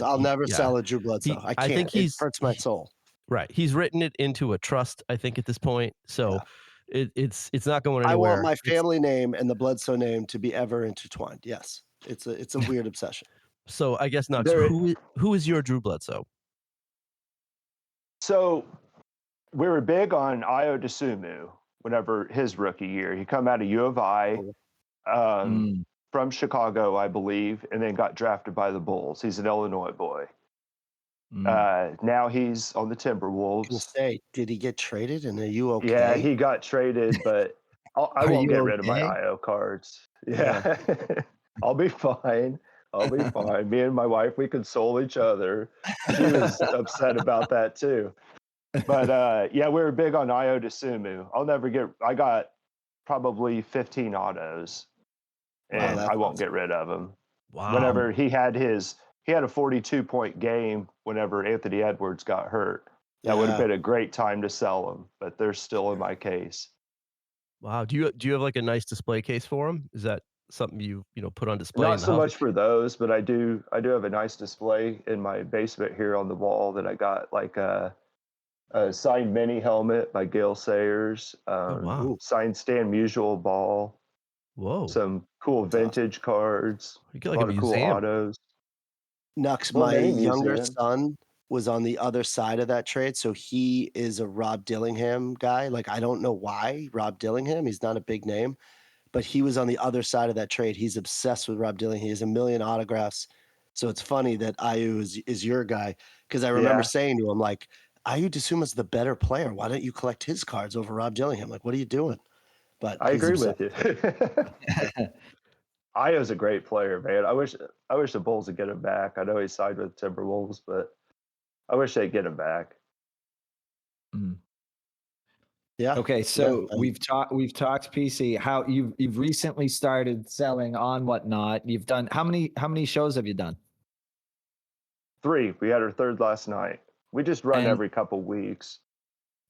I'll never sell a Drew Bledsoe. I can't. I think it hurts my soul. Right. He's written it into a trust, I think, at this point. So it's not going anywhere. I want my family name and the Bledsoe name to be ever intertwined. Yes. It's a weird obsession. So I guess not. Who is your Drew Bledsoe? So we were big on Io DeSumo whenever his rookie year. He come out of U of I from Chicago, I believe, and then got drafted by the Bulls. He's an Illinois boy. Now he's on the Timberwolves. Did he get traded, and are you okay? Yeah, he got traded, but I won't get rid of my IO cards. Yeah. I'll be fine. Me and my wife, we console each other. She was upset about that too. But yeah, we were big on Io DeSumo. I got probably 15 autos, and I won't get rid of them. Wow. Whenever he had a 42-point game whenever Anthony Edwards got hurt. That would have been a great time to sell them, but they're still in my case. Wow. Do you have like a nice display case for them? Is that something you put on display? Not so much for those, but I do have a nice display in my basement here on the wall that I got, like a signed mini helmet by Gale Sayers, signed Stan Musial ball. Whoa. Some cool vintage cards. You get like a lot of cool autos. Nux, my younger son was on the other side of that trade, so he is a Rob Dillingham guy. Like, I don't know why Rob Dillingham. He's not a big name, but he was on the other side of that trade. He's obsessed with Rob Dillingham. He has 1 million autographs. So it's funny that Ayu is your guy, because I remember saying to him, like, Ayu DeSumo's the better player. Why don't you collect his cards over Rob Dillingham? Like, what are you doing? But I agree with you. Io's a great player, man. I wish the Bulls would get him back. I know he signed with Timberwolves, but I wish they'd get him back. Yeah. Okay, so we've talked PC. How you've recently started selling on Whatnot. You've done how many shows have you done? 3. We had our 3rd last night. We just run every couple weeks.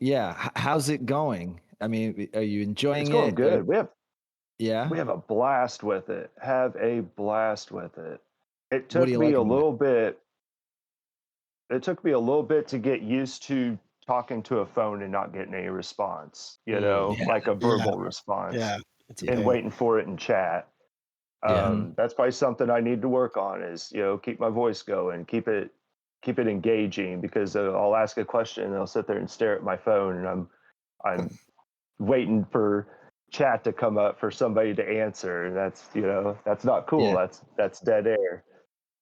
Yeah. How's it going? I mean, are you enjoying it? It's going good. We have a blast with it. It took me a little bit to get used to talking to a phone and not getting any response, like a verbal response. Yeah. It's and waiting for it in chat. That's probably something I need to work on is, keep my voice going, keep it engaging, because I'll ask a question and I'll sit there and stare at my phone and I'm waiting for chat to come up for somebody to answer. And that's not cool. Yeah. That's dead air.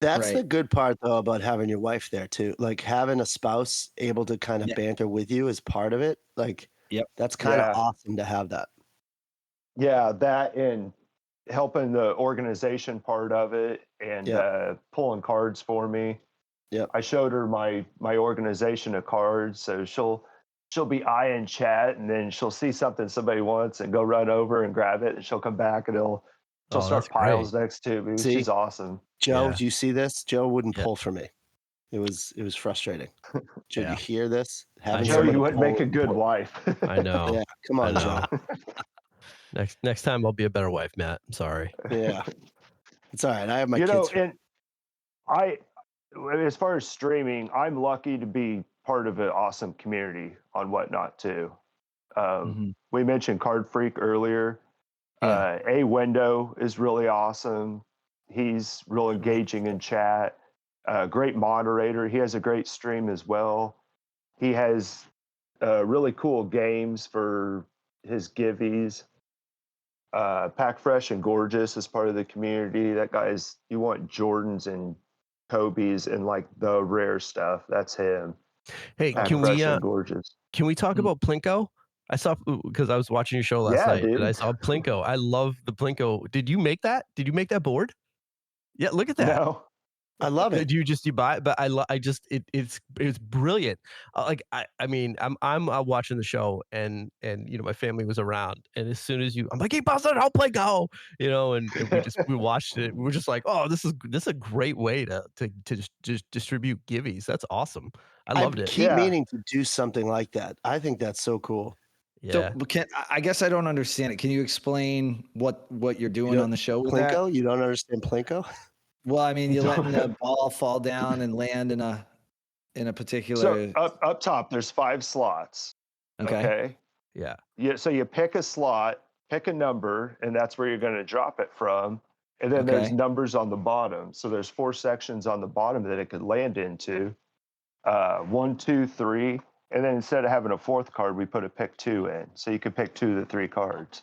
That's the good part though about having your wife there too. Like having a spouse able to kind of banter with you is part of it. Like, that's kind of awesome to have that. Yeah, that and helping the organization part of it and pulling cards for me. Yeah, I showed her my organization of cards, so she'll be eyeing chat, and then she'll see something somebody wants and go run over and grab it, and she'll come back and she'll start piles next to me. See? She's awesome. Joe, do you see this? Joe wouldn't pull for me. It was frustrating. Joe, do you hear this? Joe, you wouldn't make a good wife. I know. Yeah, come on, Joe. Next time I'll be a better wife, Matt. I'm sorry. Yeah, it's all right. I have my kids. And as far as streaming, I'm lucky to be part of an awesome community on Whatnot too. We mentioned Card Freak earlier. A Window is really awesome. He's real engaging in chat. Great moderator. He has a great stream as well. He has really cool games for his giveies. Pack Fresh and Gorgeous is part of the community. That guy's, you want Jordans and Kobe's and like the rare stuff. That's him. Hey, Pack can Fresh and Gorgeous. Can we talk about Plinko? I saw, because I was watching your show last night, dude. and I saw Plinko. I love the Plinko. Did you make that? Did you make that board? Yeah, look at that. No. I love it. You buy it? But it's brilliant. I mean, I'm watching the show, and my family was around, and as soon as I'm like, hey, Buster, I'll play Go, and we watched it. We were just like, oh, this is a great way to just distribute giveies. That's awesome. I loved it. Keep meaning to do something like that. I think that's so cool. Yeah. So I guess I don't understand it. Can you explain what you're doing on the show with Plinko? that? You don't understand Plinko? Well, I mean, you're letting the ball fall down and land in a particular. So up top, there's 5 slots. Okay. Yeah. So you pick a slot, pick a number, and that's where you're going to drop it from. And then there's numbers on the bottom. So there's 4 sections on the bottom that it could land into. 1, 2, 3. And then instead of having a 4th card, we put a pick 2 in. So you could pick 2 to 3 cards.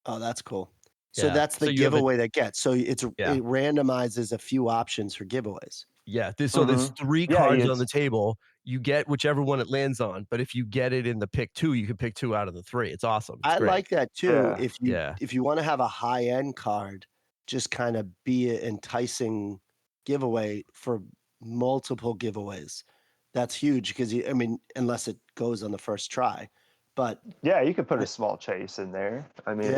Oh, that's cool. So that's the giveaway that gets. So it randomizes a few options for giveaways. Yeah. So there's 3 cards on the table. You get whichever one it lands on. But if you get it in the pick 2, you can pick 2 out of the 3. It's awesome. It's great. Like that too. Yeah. If you want to have a high end card, just kind of be an enticing giveaway for multiple giveaways. That's huge because unless it goes on the first try. But yeah, you could put a small chase in there. I mean,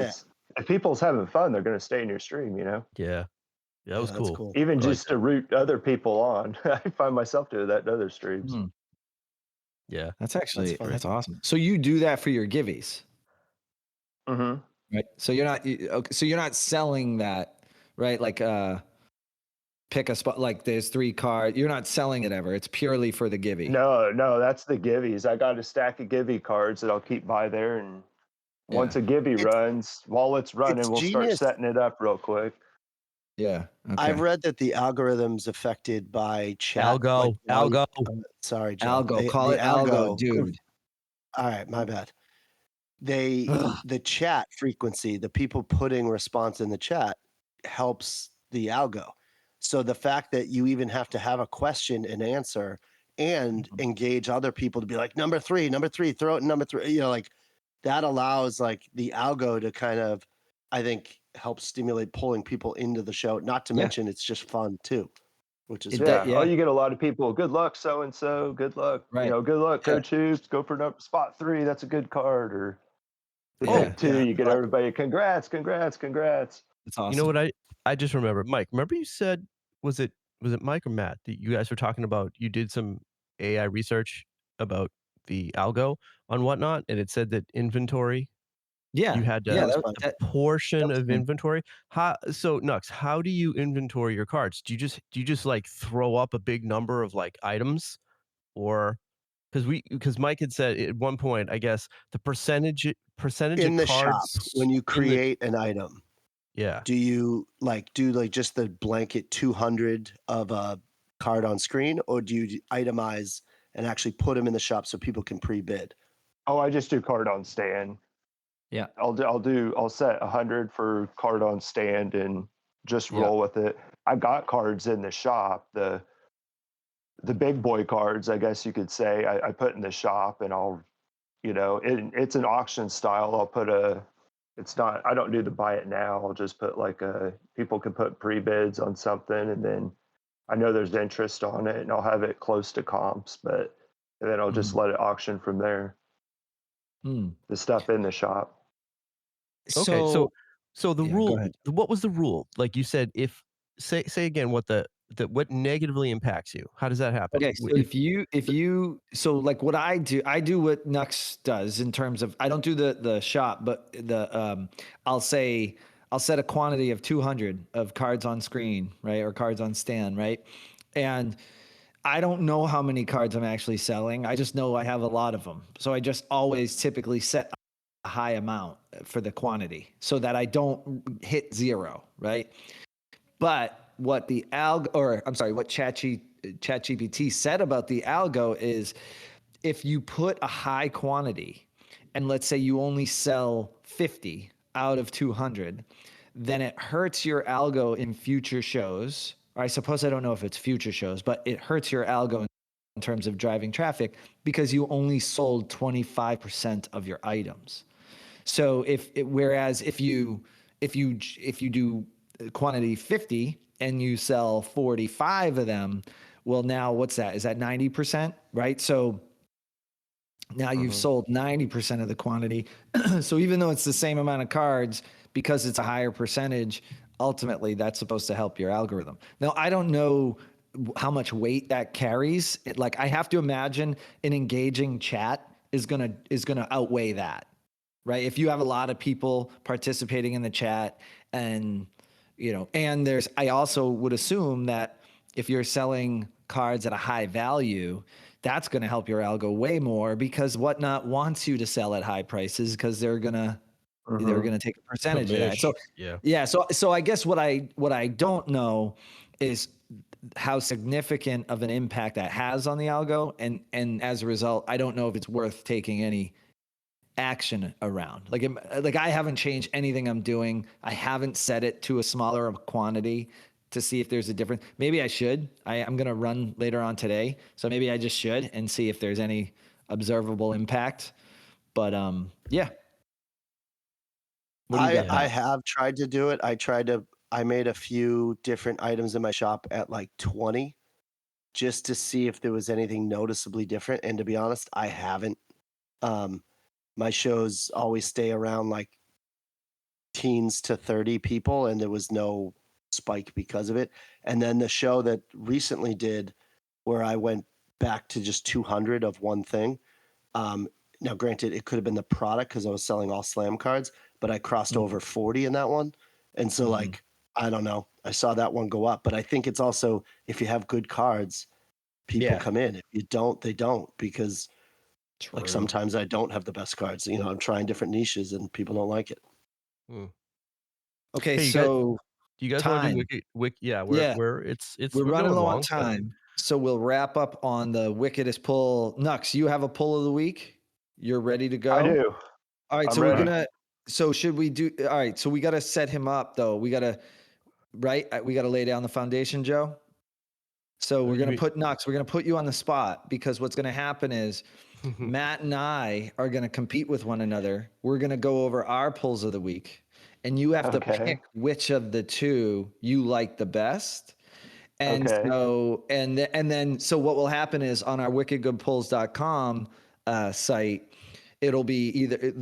if people's having fun, they're going to stay in your stream, Yeah. That was cool. Even just to root other people on. I find myself doing that in other streams. Yeah. That's awesome. So you do that for your giveies. Right. So you're not selling that, right? Like pick a spot, like there's 3 cards. You're not selling it ever. It's purely for the givey. No, that's the giveies. I got a stack of givey cards that I'll keep by there, and once a givey runs, while it's running, we'll start setting it up real quick. Yeah. Okay. I've read that the algorithm's affected by chat. Algo. Sorry, John. Algo. Call it algo, dude. All right, my bad. The chat frequency, the people putting response in the chat helps the algo. So the fact that you even have to have a question and answer and engage other people to be like, number three, throw it in number 3, like that allows like the algo to kind of, I think, help stimulate pulling people into the show. Not to mention it's just fun too, which is Oh, you get a lot of people. Good luck, so and so. Good luck. Right. Good luck. Coach Hoops. Go for spot 3. That's a good card. Or pick 2. You get everybody. Congrats. That's awesome. You know what I just remember, Mike. Remember you said was it Mike or Matt that you guys were talking about? You did some AI research about the algo on Whatnot, and it said that inventory. Yeah, you had a portion of inventory. So Nux, how do you inventory your cards? Do you just like throw up a big number of like items, or because Mike had said at one point, I guess the percentage in of the shop cards when you create an item. Yeah. Do you do just the blanket 200 of a card on screen, or do you itemize and actually put them in the shop so people can pre-bid? Oh, I just do card on stand. Yeah. I'll set 100 for card on stand and just roll with it. I got cards in the shop, the big boy cards, I guess you could say. I put in the shop, and I'll, it's an auction style. I'll put I don't do the buy it now. I'll just put people can put pre-bids on something, and then I know there's interest on it, and I'll have it close to comps, and then I'll just let it auction from there. The stuff in the shop. Okay, so the rule. What was the rule? Like you said, if say again what what negatively impacts you. How does that happen? Okay, so if you like what I do what Nux does in terms of, I don't do the shop, but I'll set a quantity of 200 of cards on screen, right, or cards on stand, right, and I don't know how many cards I'm actually selling. I just know I have a lot of them, so I just always typically set a high amount for the quantity so that I don't hit zero, right? But what what ChatGPT said about the algo is, if you put a high quantity and let's say you only sell 50 out of 200, then it hurts your algo in future shows. Or I suppose, I don't know if it's future shows, but it hurts your algo in terms of driving traffic because you only sold 25% of your items. So whereas if you do quantity 50 and you sell 45 of them, well, now what's that? Is that 90%, right? So now you've sold 90% of the quantity. So even though it's the same amount of cards, because it's a higher percentage, ultimately that's supposed to help your algorithm. Now, I don't know how much weight that carries. I have to imagine an engaging chat is gonna outweigh that, right? If you have a lot of people participating in the chat, and I also would assume that if you're selling cards at a high value, that's going to help your algo way more, because Whatnot wants you to sell at high prices because they're gonna take a percentage of that. So So I guess what I don't know is how significant of an impact that has on the algo, and as a result, I don't know if it's worth taking any action around. Like I haven't changed anything I'm doing. I haven't set it to a smaller quantity to see if there's a difference. Maybe I should. I'm going to run later on today, so maybe I just should and see if there's any observable impact. But yeah. I have tried to do it. I made a few different items in my shop at like 20 just to see if there was anything noticeably different. And to be honest, I haven't. My shows always stay around like teens to 30 people, and there was no spike because of it. And then the show that recently did, where I went back to just 200 of one thing. Now, granted, it could have been the product because I was selling all slam cards, but I crossed over 40 in that one. And so, I don't know. I saw that one go up, but I think it's also, if you have good cards, people come in. If you don't, they don't, because sometimes I don't have the best cards. I'm trying different niches and people don't like it. Okay, so do you guys want to do Wiki? Yeah, we're running low on time, so we'll wrap up on the wickedest pull. Nux, you have a pull of the week? You're ready to go? I do. All right, so should we do? All right, so we got to set him up though. We got to lay down the foundation, Joe. So we're going to put Nux, we're going to put you on the spot, because what's going to happen is Matt and I are going to compete with one another. We're going to go over our pulls of the week, and you have to pick which of the two you like the best. And so what will happen is, on our wickedgoodpulls.com site, it'll be either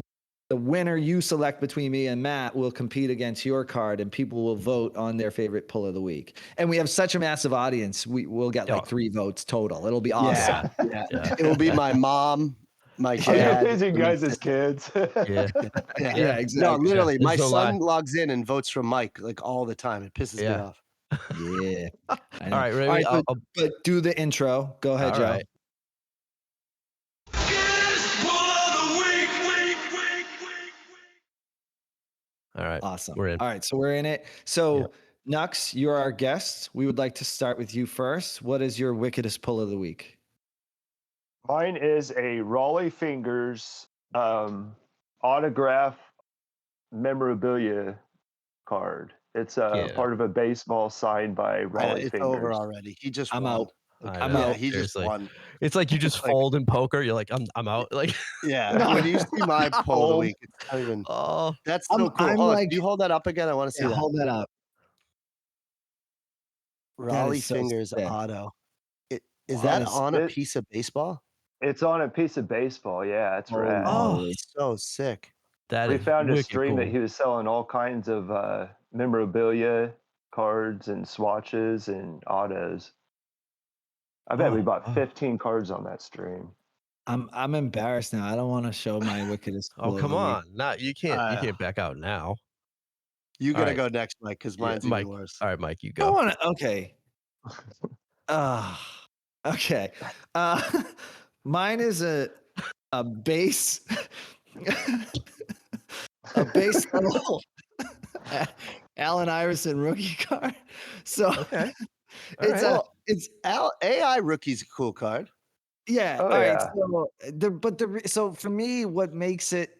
the winner you select between me and Matt will compete against your card, and people will vote on their favorite pull of the week. And we have such a massive audience. We'll get like 3 votes total. It'll be awesome. Yeah. It will be my mom, my dad. These are you guys as kids. Yeah, exactly. No, literally, my son logs in and votes for Mike like all the time. It pisses me off. Yeah. All right, ready? All right, but do the intro. Go ahead, Joe. Right. All right. Awesome. We're in. All right. So we're in it. So Nux, you're our guest. We would like to start with you first. What is your wickedest pull of the week? Mine is a Raleigh Fingers autograph memorabilia card. It's part of a baseball signed by Raleigh It's Fingers. over already. He just I'm won. out. I'm out. He just won. It's like you just fold in poker. You're like, I'm out. Like, when you see my pull of the week, it's not even. Oh, that's so cool. I'm Can you hold that up again? I want to see that. Hold that up. Raleigh Fingers auto. Is that on a piece of baseball? It's on a piece of baseball. Yeah, it's rad. Oh, so sick. We found a stream that he was selling all kinds of memorabilia, cards, and swatches and autos. I bet we bought 15 cards on that stream. I'm embarrassed now. I don't want to show my wickedest. Oh, come on! You can't back out now. You gotta go next, Mike, because mine's even worse. All right, Mike, you go. I want to. Okay. Okay. Mine is a base level Allen Iverson rookie card. So it's AI rookie's a cool card. Yeah. All right. So for me, what makes it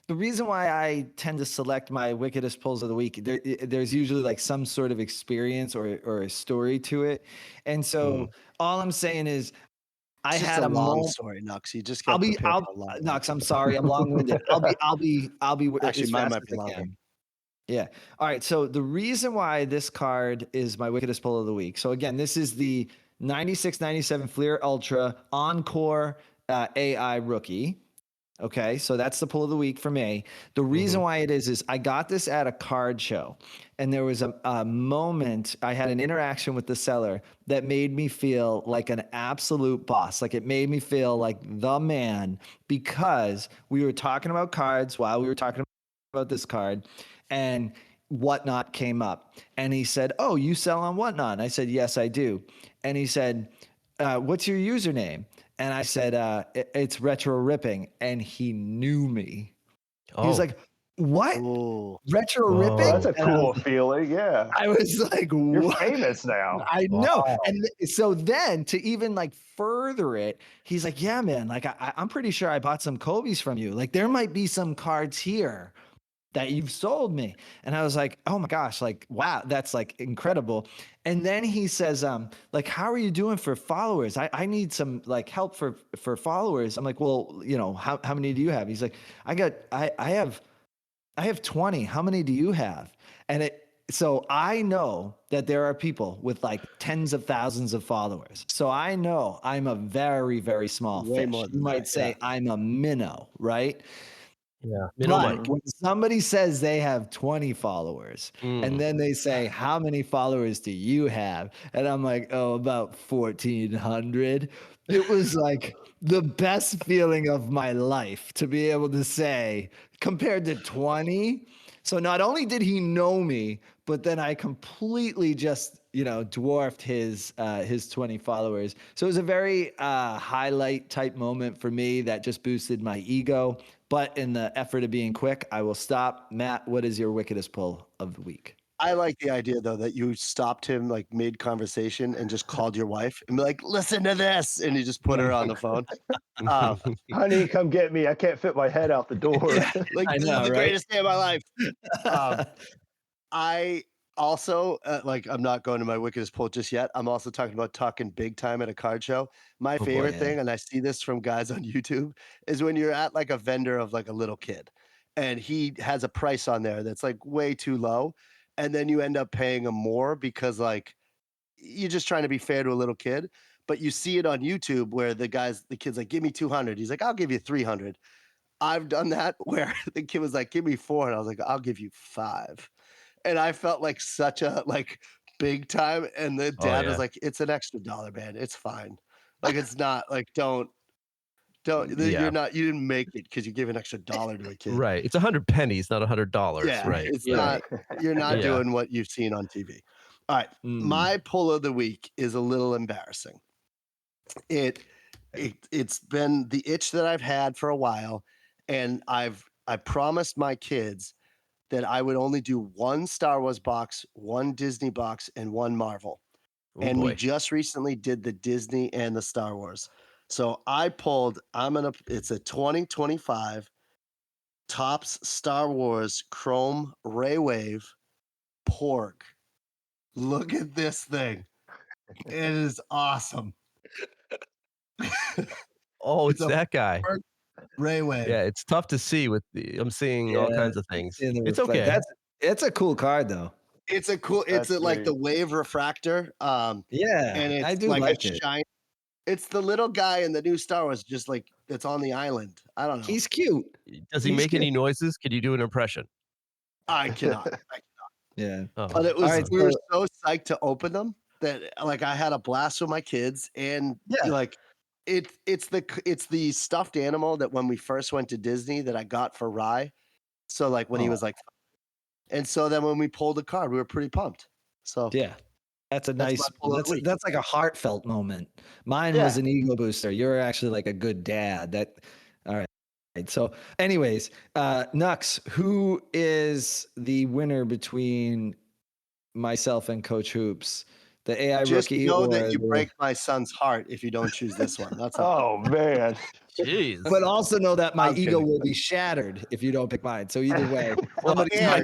the reason why I tend to select my wickedest pulls of the week, there's usually like some sort of experience or a story to it. And so all I'm saying is I had a long story, Nux. You just got Nux, I'm sorry, I'm long-winded. I'll be actually mine might be longer. Yeah. All right. So the reason why this card is my wickedest pull of the week. So again, this is the 96-97 Fleer Ultra Encore AI rookie. Okay, so that's the pull of the week for me. The reason why it is I got this at a card show, and there was a moment, I had an interaction with the seller that made me feel like an absolute boss. Like it made me feel like the man, because we were talking about cards while we were talking about this card, and Whatnot came up. And he said, "Oh, you sell on Whatnot?" And I said, "Yes, I do." And he said, "What's your username?" And I said, it's Retro Ripping. And he knew me. He was like, "What? Ooh. Retro Ripping?" That's a cool feeling. Yeah. I was like, "You're what? famous now." I know. And so then to even like further it, he's like, "Yeah, man, like I'm pretty sure I bought some Kobe's from you. Like there might be some cards here that you've sold me." And I was like, "Oh my gosh, like, wow, that's like incredible." And then he says, like, "How are you doing for followers? I need some like help for followers." I'm like, "Well, you know, how many do you have?" He's like, I have 20. How many do you have?" And so I know that there are people with like tens of thousands of followers. So I know I'm a very, very small fish. You might say I'm a minnow, right? Yeah. But when somebody says they have 20 followers and then they say, "How many followers do you have?" And I'm like, "Oh, about 1,400. It was like the best feeling of my life to be able to say, compared to 20. So not only did he know me, but then I completely just, dwarfed his 20 followers. So it was a very highlight type moment for me that just boosted my ego. But in the effort of being quick, I will stop. Matt, what is your wickedest pull of the week? I like the idea though that you stopped him like mid conversation and just called your wife and be like, "Listen to this," and you just put her on the phone. "Honey, come get me. I can't fit my head out the door." Like, "This is the greatest day of my life." I also I'm not going to my wickedest pull just yet. I'm also talking big time at a card show. My favorite thing, and I see this from guys on YouTube, is when you're at like a vendor of like a little kid and he has a price on there that's like way too low. And then you end up paying him more because like you're just trying to be fair to a little kid. But you see it on YouTube where the kid's like, "Give me 200. He's like, "I'll give you 300. I've done that where the kid was like, "Give me 4." And I was like, "I'll give you 5." And I felt like such a like big time. And the dad was like, "It's an extra $1, man. It's fine. Like, it's not like, don't, you didn't make it because you gave an extra $1 to a kid." Right. It's 100 pennies, not $100. Yeah, Right. It's not, you're not doing what you've seen on TV. All right. My pull of the week is a little embarrassing. It's been the itch that I've had for a while. And I promised my kids that I would only do one Star Wars box, one Disney box, and one Marvel. And we just recently did the Disney and the Star Wars. So I pulled, it's a 2025 Topps Star Wars Chrome Raywave Porg. Look at this thing. It is awesome. Oh, it's that guy. Raywave. Yeah, it's tough to see I'm seeing all kinds of things. It's okay. It's a cool card though. It's like the wave refractor. And it's I do like a shine. It's the little guy in the new Star Wars, just like that's on the island. I don't know. He's cute. Does he make any noises? Can you do an impression? I cannot. Yeah. But it was we were so psyched to open them that like I had a blast with my kids, and like it's the stuffed animal that when we first went to Disney that I got for Rye. So like when he was like, and so then when we pulled the card, we were pretty pumped. So yeah. That's like a heartfelt moment. Mine was an ego booster. You're actually like a good dad. All right. So anyways, Nux, who is the winner between myself and Coach Hoops? The AI just rookie? Just know that you break my son's heart if you don't choose this one. That's oh, man. Jeez. But also know that my ego will be shattered if you don't pick mine. So either way,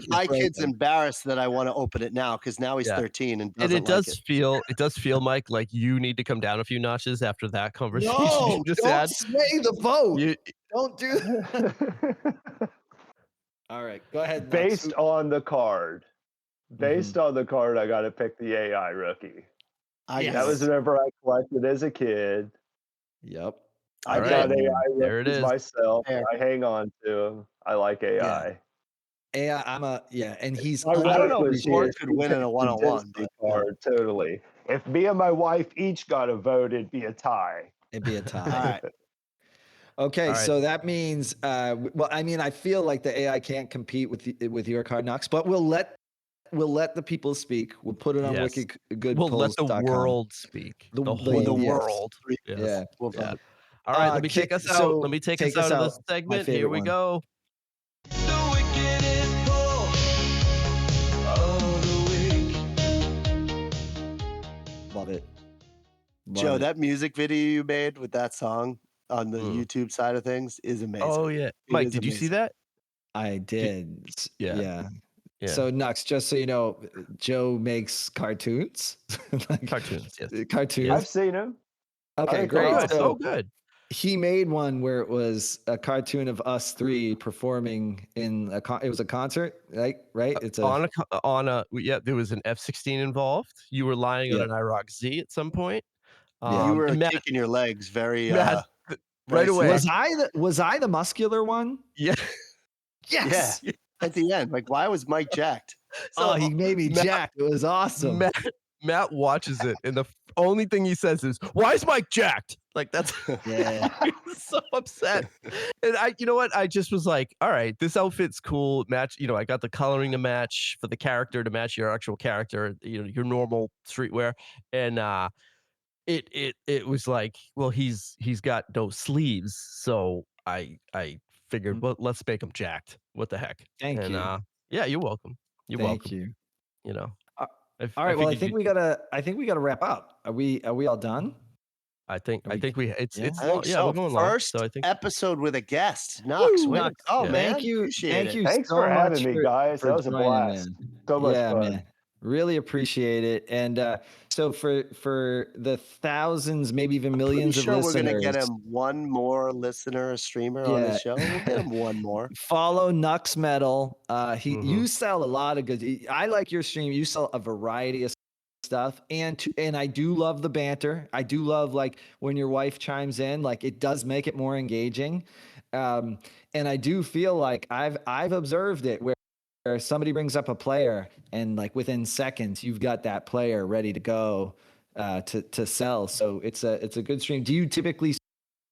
my kid's embarrassed that I want to open it now because now he's 13 and it does feel, Mike, like you need to come down a few notches after that conversation. No, don't sway the vote. Don't do that. All right, go ahead. Based on the card, I got to pick the AI rookie. That was whenever I collected as a kid. Yep. I got AI rookies myself. I hang on to them. I like AI. AI, and he's. I don't know if Ford could win in a one-on-one card. Totally. If me and my wife each got a vote, it'd be a tie. It'd be a tie. All right. Okay, so that means, well, I mean, I feel like the AI can't compete with your card, Nux, but we'll let the people speak. We'll put it on Wickedgoodpulls.com. We'll let the world speak. The whole world. Yeah. All right, let me take us out. Let me take us out of this segment. Here we go. The wickedest pull of the week. Love it. Joe, that music video you made with that song on the YouTube side of things is amazing. Oh, yeah. Mike, did you see that? I did. Yeah. So Nux, just so you know, Joe makes cartoons. Cartoons, yes. Cartoons. I've seen them. Okay, great. So good. He made one where it was a cartoon of us three performing in it was a concert, right? It's there was an F-16 involved. You were lying on an IROC Z at some point. You were kicking your legs very right away. Was I the muscular one? Yeah. Yes. Yeah. At the end, like, why was Mike jacked? He made me jacked. It was awesome. Matt watches it, and the only thing he says is, "Why is Mike jacked?" Like that's I was so upset. And you know what? I just was like, all right, this outfit's cool. Match, I got the coloring to match for the character to match your actual character, your normal streetwear. And it was like, well, he's got no sleeves. So I figured, well, let's make him jacked. What the heck? Thank you. Yeah, you're welcome. You're welcome. Thank you. All right. Well, I think we gotta wrap up. Are we all done? I think it's we're going long. First episode with a guest. Nux. Oh, man. Thank you. Thanks for having me, guys. That was a blast. So much fun. Man. Really appreciate it. And so for the thousands, maybe even millions of listeners, we're going to get him one more listener, a streamer on the show. We'll get him one more. Follow Nux Metal. You sell a lot of good. I like your stream. You sell a variety of stuff, and I do love the banter. I do love like when your wife chimes in. Like it does make it more engaging. And I do feel like I've observed it where somebody brings up a player and like within seconds you've got that player ready to go to sell. So it's a good stream. Do you typically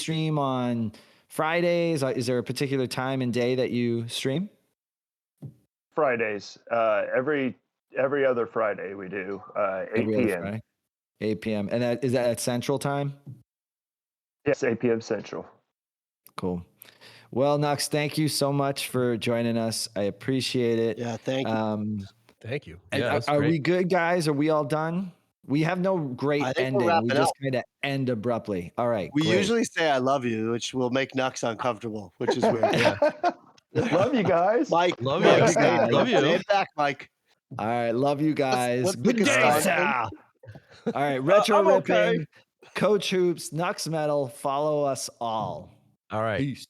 stream on Fridays? Is there a particular time and day that you stream? Fridays. Every other Friday we do 8 p.m. 8 p.m. And is that at Central Time? Yes, 8 p.m. Central. Cool. Well, Nux, thank you so much for joining us. I appreciate it. Yeah, thank you. Thank you. Yeah, are we good, guys? Are we all done? We have no great ending. We just kind of end abruptly. All right. We great. usually say "I love you," which will make Nux uncomfortable, which is weird. Yeah. Love you guys. Mike, Love Mike, you. say it. Love you. Say it back, Mike. All right. Love you guys. What's the Good good day, start? sir. All right. Retro I'm ripping, okay. Coach Hoops, Nux Metal. Follow us all. All right. Peace.